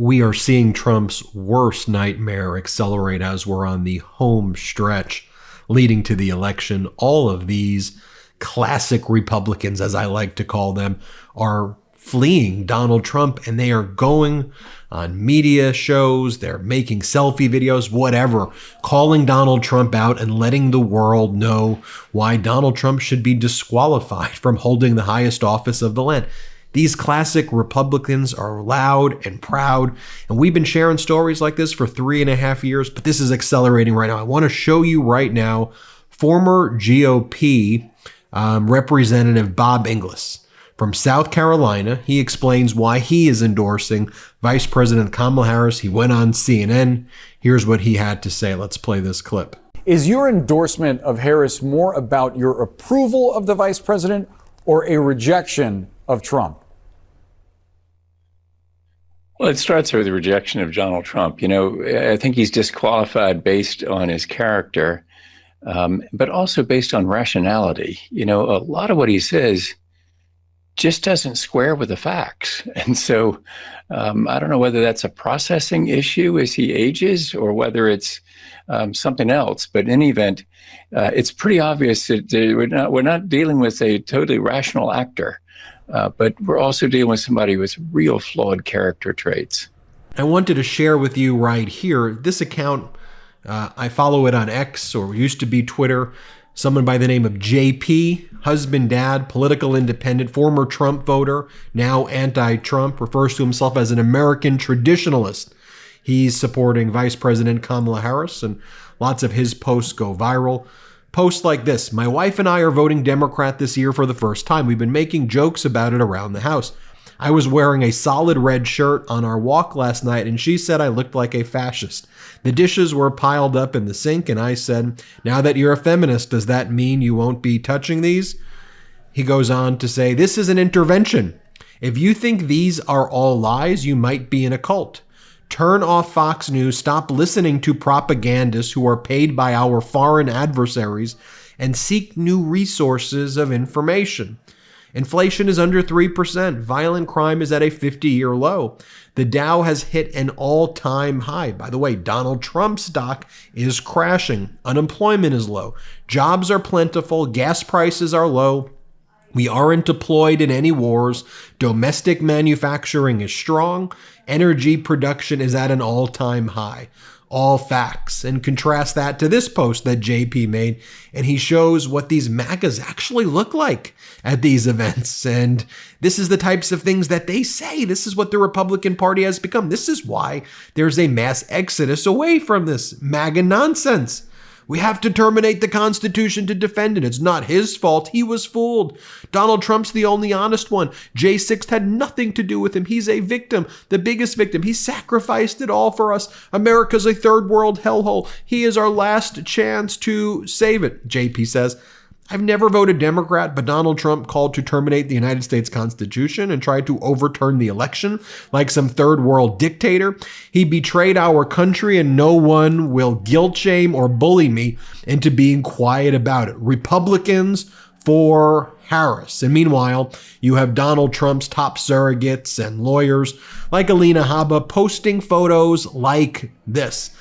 we are seeing Trump's worst nightmare accelerate as we're on the home stretch leading to the election. All of these classic Republicans, as I like to call them, are fleeing Donald Trump, and they are going on media shows, they're making selfie videos, whatever, calling Donald Trump out and letting the world know why Donald Trump should be disqualified from holding the highest office of the land. These classic Republicans are loud and proud, and we've been sharing stories like this for 3.5 years, but this is accelerating right now. I want to show you right now former GOP Representative Bob Inglis from South Carolina. He explains why he is endorsing Vice President Kamala Harris. He went on CNN. Here's what he had to say. Let's play this clip. Is your endorsement of Harris more about your approval of the vice president or a rejection of Trump? Well, it starts with the rejection of Donald Trump. You know, I think he's disqualified based on his character, but also based on rationality. You know, a lot of what he says just doesn't square with the facts. And so I don't know whether that's a processing issue as he ages or whether it's something else. But in any event, it's pretty obvious that we're not dealing with a totally rational actor, but we're also dealing with somebody with real flawed character traits. I wanted to share with you right here, this account, I follow it on X, or used to be Twitter. Someone by the name of JP, husband, dad, political independent, former Trump voter, now anti-Trump, refers to himself as an American traditionalist. He's supporting Vice President Kamala Harris, and lots of his posts go viral. Posts like this: "My wife and I are voting Democrat this year for the first time. We've been making jokes about it around the house. I was wearing a solid red shirt on our walk last night, and she said I looked like a fascist. The dishes were piled up in the sink, and I said, 'Now that you're a feminist, does that mean you won't be touching these?'" He goes on to say, "This is an intervention. If you think these are all lies, you might be in a cult. Turn off Fox News, stop listening to propagandists who are paid by our foreign adversaries, and seek new resources of information. Inflation is under 3%. Violent crime is at a 50-year low. The Dow has hit an all-time high. By the way, Donald Trump's stock is crashing. Unemployment is low. Jobs are plentiful. Gas prices are low. We aren't deployed in any wars. Domestic manufacturing is strong. Energy production is at an all-time high." All facts. And contrast that to this post that JP made, and he shows what these MAGAs actually look like at these events. And this is the types of things that they say. This is what the Republican Party has become. This is why there's a mass exodus away from this MAGA nonsense. We have to terminate the Constitution to defend it. It's not his fault. He was fooled. Donald Trump's the only honest one. J6 had nothing to do with him. He's a victim, the biggest victim. He sacrificed it all for us. America's a third world hellhole. He is our last chance to save it, JP says. I've never voted Democrat, but Donald Trump called to terminate the United States Constitution and tried to overturn the election like some third world dictator. He betrayed our country, and no one will guilt shame or bully me into being quiet about it. Republicans for Harris. And meanwhile, you have Donald Trump's top surrogates and lawyers like Alina Habba posting photos like this.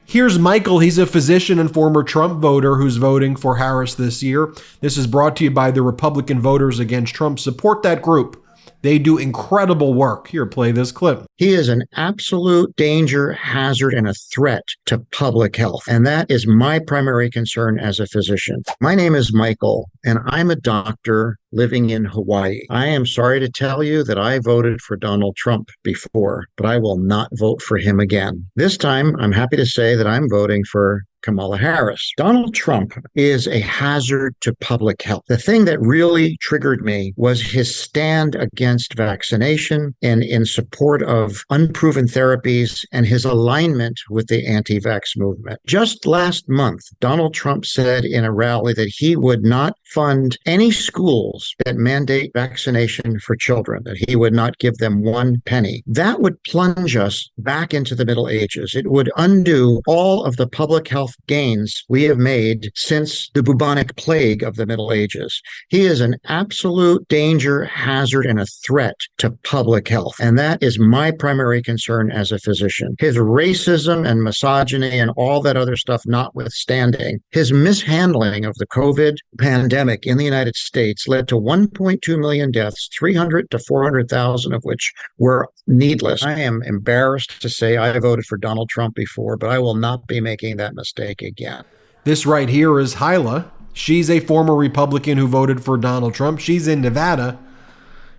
Here's Michael. He's a physician and former Trump voter who's voting for Harris this year. This is brought to you by the Republican Voters Against Trump. Support that group. They do incredible work. Here, play this clip. He is an absolute danger, hazard, and a threat to public health. And that is my primary concern as a physician. My name is Michael, and I'm a doctor living in Hawaii. I am sorry to tell you that I voted for Donald Trump before, but I will not vote for him again. This time, I'm happy to say that I'm voting for Kamala Harris. Donald Trump is a hazard to public health. The thing that really triggered me was his stand against vaccination and in support of unproven therapies and his alignment with the anti-vax movement. Just last month, Donald Trump said in a rally that he would not fund any schools that mandate vaccination for children, that he would not give them one penny. That would plunge us back into the Middle Ages. It would undo all of the public health gains we have made since the bubonic plague of the Middle Ages. He is an absolute danger, hazard, and a threat to public health. And that is my primary concern as a physician. His racism and misogyny and all that other stuff notwithstanding, his mishandling of the COVID pandemic in the United States led to 1.2 million deaths, 300 to 400,000 of which were needless. I am embarrassed to say I voted for Donald Trump before, but I will not be making that mistake again. This right here is Hyla. She's a former Republican who voted for Donald Trump. She's in Nevada.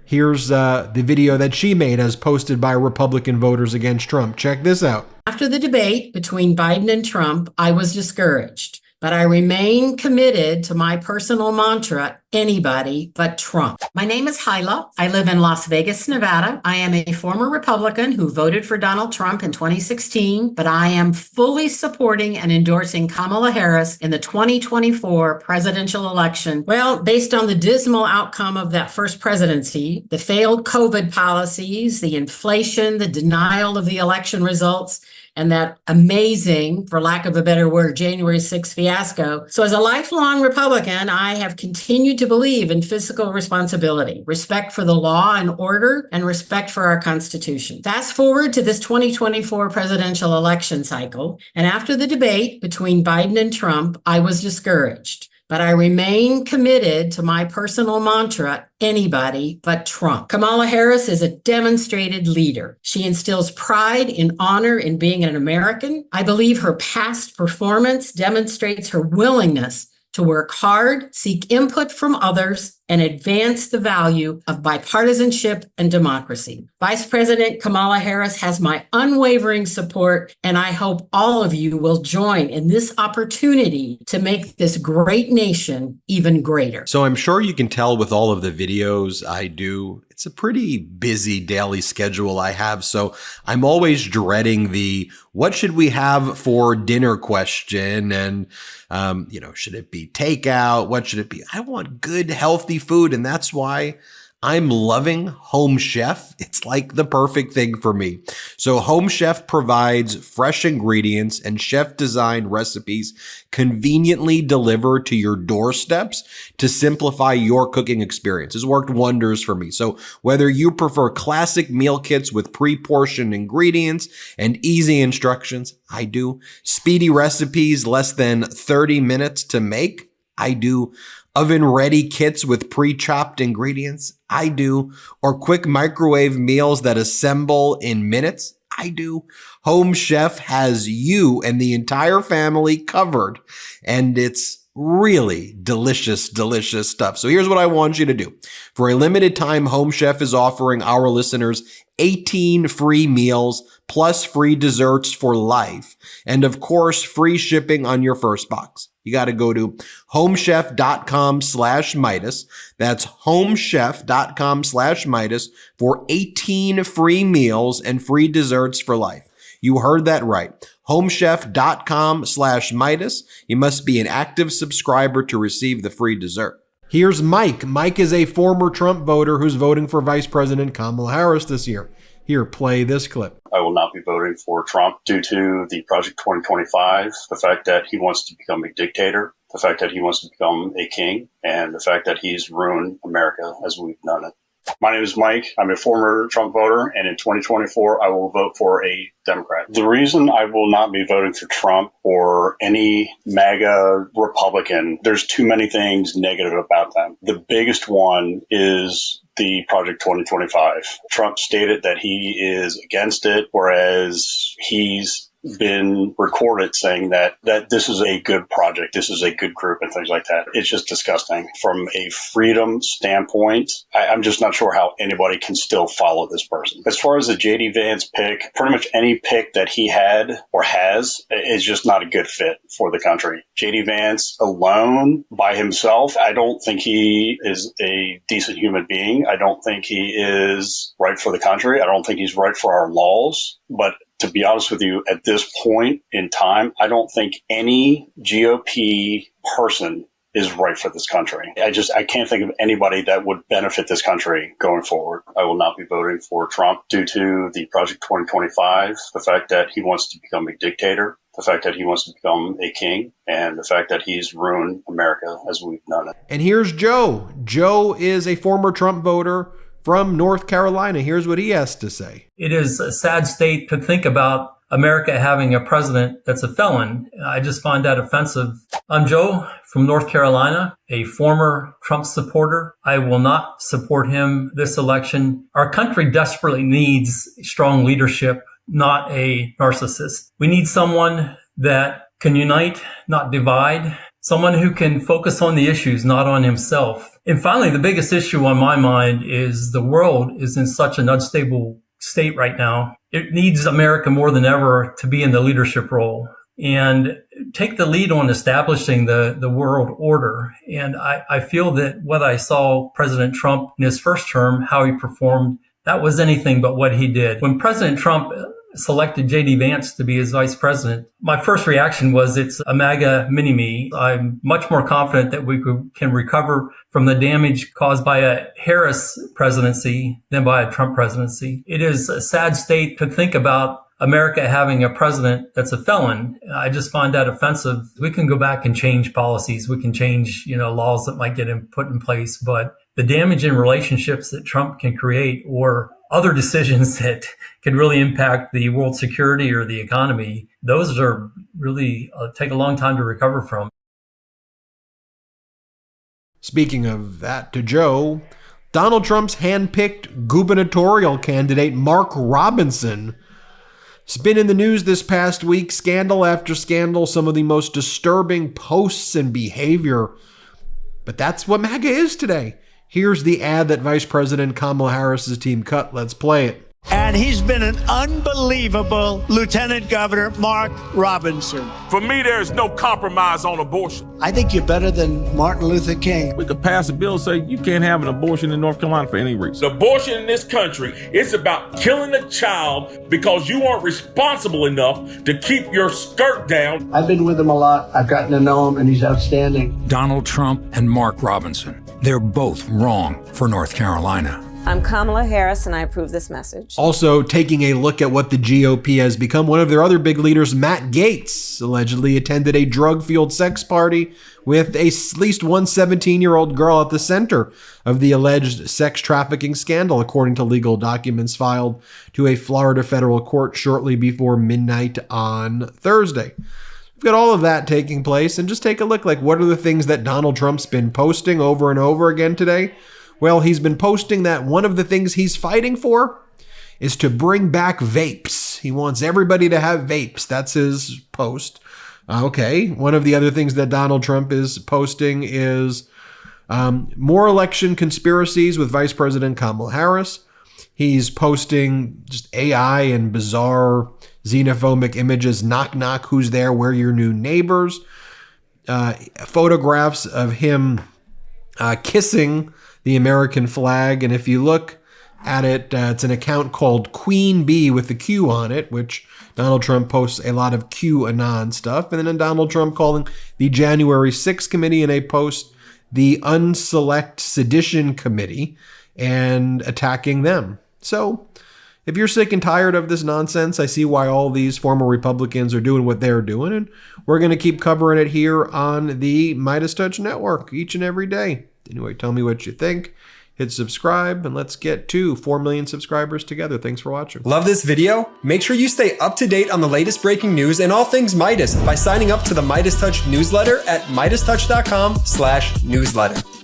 Here's the video that she made as posted by Republican voters against Trump. Check this out. After the debate between Biden and Trump, I was discouraged, but I remain committed to my personal mantra, anybody but Trump. My name is Hyla. I live in Las Vegas, Nevada. I am a former Republican who voted for Donald Trump in 2016, but I am fully supporting and endorsing Kamala Harris in the 2024 presidential election. Well, based on the dismal outcome of that first presidency, the failed COVID policies, the inflation, the denial of the election results, and that amazing, for lack of a better word, January 6th fiasco. So as a lifelong Republican, I have continued to believe in fiscal responsibility, respect for the law and order, and respect for our Constitution. Fast forward to this 2024 presidential election cycle, and after the debate between Biden and Trump, I was discouraged. But I remain committed to my personal mantra, anybody but Trump. Kamala Harris is a demonstrated leader. She instills pride and honor in being an American. I believe her past performance demonstrates her willingness to work hard, seek input from others, and advance the value of bipartisanship and democracy. Vice President Kamala Harris has my unwavering support, and I hope all of you will join in this opportunity to make this great nation even greater. So I'm sure you can tell with all of the videos I do, it's a pretty busy daily schedule I have. So I'm always dreading the what should we have for dinner question. And, should it be takeout? What should it be? I want good, healthy food. And that's why I'm loving Home Chef. It's like the perfect thing for me. So Home Chef provides fresh ingredients and chef-designed recipes conveniently delivered to your doorsteps to simplify your cooking experience. It's worked wonders for me. So whether you prefer classic meal kits with pre-portioned ingredients and easy instructions, I do. Speedy recipes less than 30 minutes to make, I do. Oven-ready kits with pre-chopped ingredients, I do. Or quick microwave meals that assemble in minutes, I do. Home Chef has you and the entire family covered, and it's really delicious, delicious stuff. So here's what I want you to do. For a limited time, Home Chef is offering our listeners 18 free meals plus free desserts for life. And of course, free shipping on your first box. You got to go to homechef.com/Meidas. That's homechef.com/Meidas for 18 free meals and free desserts for life. You heard that right. Homechef.com/Meidas. You must be an active subscriber to receive the free dessert. Here's Mike. Mike is a former Trump voter who's voting for Vice President Kamala Harris this year. Here, play this clip. I will not be voting for Trump due to the Project 2025, the fact that he wants to become a dictator, the fact that he wants to become a king, and the fact that he's ruined America as we've known it. My name is Mike. I'm a former Trump voter, and in 2024, I will vote for a Democrat. The reason I will not be voting for Trump or any MAGA Republican, there's too many things negative about them. The biggest one is the Project 2025. Trump stated that he is against it, whereas he's been recorded saying that this is a good project, this is a good group and things like that. It's just disgusting. From a freedom standpoint, I'm just not sure how anybody can still follow this person. As far as the J.D. Vance pick, pretty much any pick that he had or has is just not a good fit for the country. J.D. Vance alone by himself, I don't think he is a decent human being. I don't think he is right for the country. I don't think he's right for our laws. But to be honest with you, at this point in time, I don't think any GOP person is right for this country. I can't think of anybody that would benefit this country going forward. I will not be voting for Trump due to the Project 2025, the fact that he wants to become a dictator, the fact that he wants to become a king, and the fact that he's ruined America as we've known it. And here's Joe. Joe is a former Trump voter from North Carolina. Here's what he has to say. It is a sad state to think about America having a president that's a felon. I just find that offensive. I'm Joe from North Carolina, a former Trump supporter. I will not support him this election. Our country desperately needs strong leadership, not a narcissist. We need someone that can unite, not divide. Someone who can focus on the issues, not on himself. And finally, the biggest issue on my mind is the world is in such an unstable state right now. It needs America more than ever to be in the leadership role and take the lead on establishing the world order. And I feel that what I saw President Trump in his first term, how he performed, that was anything but what he did. When President Trump selected J.D. Vance to be his vice president, my first reaction was it's a MAGA mini-me. I'm much more confident that we can recover from the damage caused by a Harris presidency than by a Trump presidency. It is a sad state to think about America having a president that's a felon. I just find that offensive. We can go back and change policies. We can change, laws that might get put in place, but the damage in relationships that Trump can create or other decisions that could really impact the world security or the economy, those are really take a long time to recover from. Speaking of that, to Joe, Donald Trump's hand-picked gubernatorial candidate, Mark Robinson, has been in the news this past week, scandal after scandal, some of the most disturbing posts and behavior. But that's what MAGA is today. Here's the ad that Vice President Kamala Harris's team cut. Let's play it. And he's been an unbelievable Lieutenant Governor, Mark Robinson. For me, there's no compromise on abortion. I think you're better than Martin Luther King. We could pass a bill saying you can't have an abortion in North Carolina for any reason. The abortion in this country, it's about killing a child because you aren't responsible enough to keep your skirt down. I've been with him a lot. I've gotten to know him, and he's outstanding. Donald Trump and Mark Robinson. They're both wrong for North Carolina. I'm Kamala Harris, and I approve this message. Also, taking a look at what the GOP has become, one of their other big leaders, Matt Gaetz, allegedly attended a drug-fueled sex party with at least one 17-year-old girl at the center of the alleged sex trafficking scandal, according to legal documents filed to a Florida federal court shortly before midnight on Thursday. We've got all of that taking place, and just take a look, what are the things that Donald Trump's been posting over and over again today? Well, he's been posting that one of the things he's fighting for is to bring back vapes. He wants everybody to have vapes. That's his post. Okay. One of the other things that Donald Trump is posting is more election conspiracies with Vice President Kamala Harris. He's posting just AI and bizarre xenophobic images. Knock, knock, who's there? We're your new neighbors. Photographs of him kissing the American flag. And if you look at it, it's an account called Queen Bee with the Q on it, which Donald Trump posts a lot of QAnon stuff. And then Donald Trump calling the January 6th committee in a post the Unselect Sedition Committee and attacking them. So if you're sick and tired of this nonsense, I see why all these former Republicans are doing what they're doing. And we're going to keep covering it here on the MeidasTouch Network each and every day. Anyway, tell me what you think. Hit subscribe, and let's get to 4 million subscribers together. Thanks for watching. Love this video? Make sure you stay up to date on the latest breaking news and all things Meidas by signing up to the MeidasTouch newsletter at MeidasTouch.com/newsletter.